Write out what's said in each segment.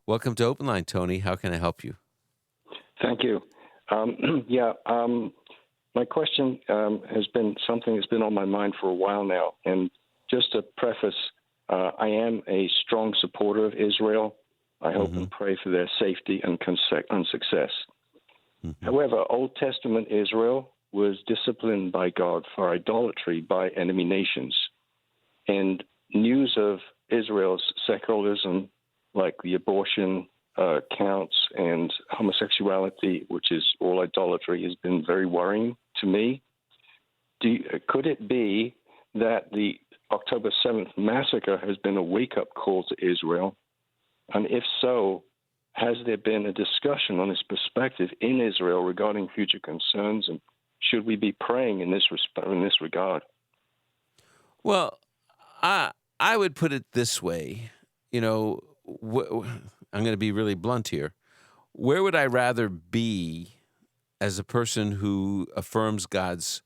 Welcome to Open Line, Tony. How can I help you? Thank you. My question has been something that's been on my mind for a while now. And just to preface, I am a strong supporter of Israel. I hope and pray for their safety and success. However, Old Testament Israel was disciplined by God for idolatry by enemy nations. And news of Israel's secularism, like the abortion counts and homosexuality, which is all idolatry, has been very worrying to me. Could it be that the October 7th massacre has been a wake-up call to Israel? And if so, has there been a discussion on this perspective in Israel regarding future concerns, and should we be praying in this regard? Well, I would put it this way. I'm going to be really blunt here. Where would I rather be as a person who affirms God's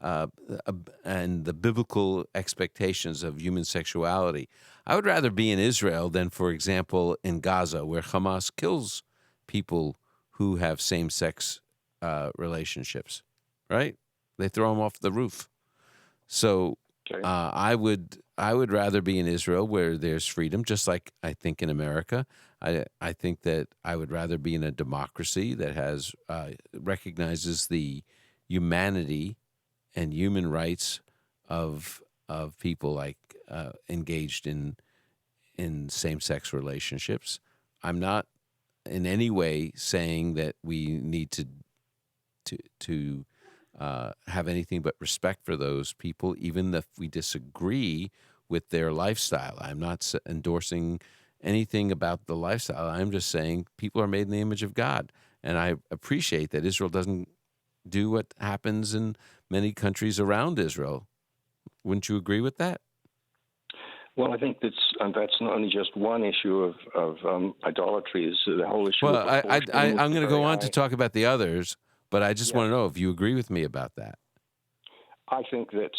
and the biblical expectations of human sexuality? I would rather be in Israel than, for example, in Gaza, where Hamas kills people who have same-sex relationships, right? They throw them off the roof. So Okay. I would rather be in Israel where there's freedom, just like I think in America. I think that I would rather be in a democracy that has recognizes the humanity and human rights of people like engaged in same-sex relationships. I'm not in any way saying that we need to have anything but respect for those people, even if we disagree with their lifestyle. I'm not endorsing anything about the lifestyle. I'm just saying people are made in the image of God. And I appreciate that Israel doesn't do what happens in many countries around Israel. Wouldn't you agree with that? Well, I think that's not only just one issue of idolatry, is the whole issue Well, of I'm going to go on to high. talk about the others, but I just Yeah. want to know if you agree with me about that. I think that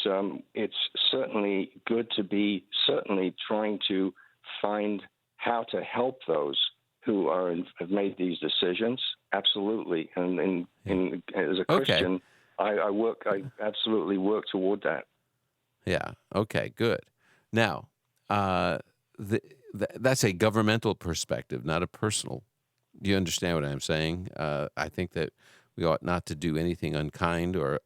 it's certainly good to be certainly trying to find how to help those who have made these decisions. Absolutely, and as a Christian, I absolutely work toward that. Yeah. Okay. Good. Now, that's a governmental perspective, not a personal. Do you understand what I'm saying? I think that we ought not to do anything unkind or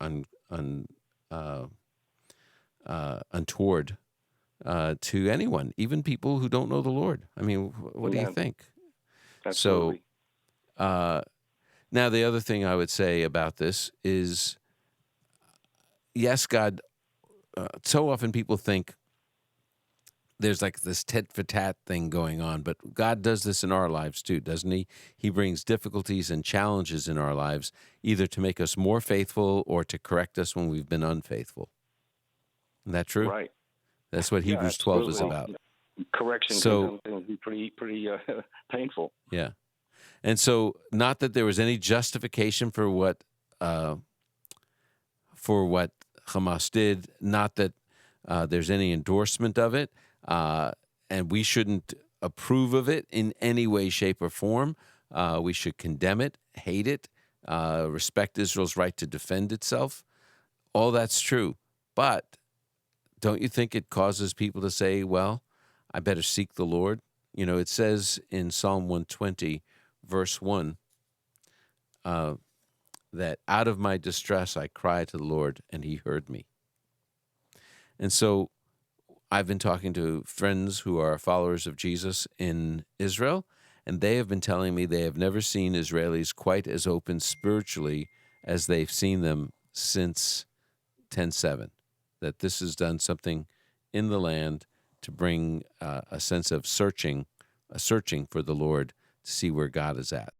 untoward to anyone, even people who don't know the Lord. I mean, what do you think? Absolutely. So, now the other thing I would say about this is, yes, God. So often people think there's like this tit for tat thing going on, but God does this in our lives too, doesn't he? He brings difficulties and challenges in our lives, either to make us more faithful or to correct us when we've been unfaithful. Isn't that true? Right. That's what Hebrews 12 is absolutely. about. Correction So, can be pretty painful. yeah. And so, not that there was any justification for what Hamas did, not that there's any endorsement of it, and we shouldn't approve of it in any way, shape, or form. We should condemn it, hate it, respect Israel's right to defend itself. All that's true. But don't you think it causes people to say, well, I better seek the Lord? You know, it says in Psalm 120, verse 1, that out of my distress I cried to the Lord, and he heard me. And so I've been talking to friends who are followers of Jesus in Israel, and they have been telling me they have never seen Israelis quite as open spiritually as they've seen them since 10/7, that this has done something in the land to bring a sense of searching for the Lord to see where God is at.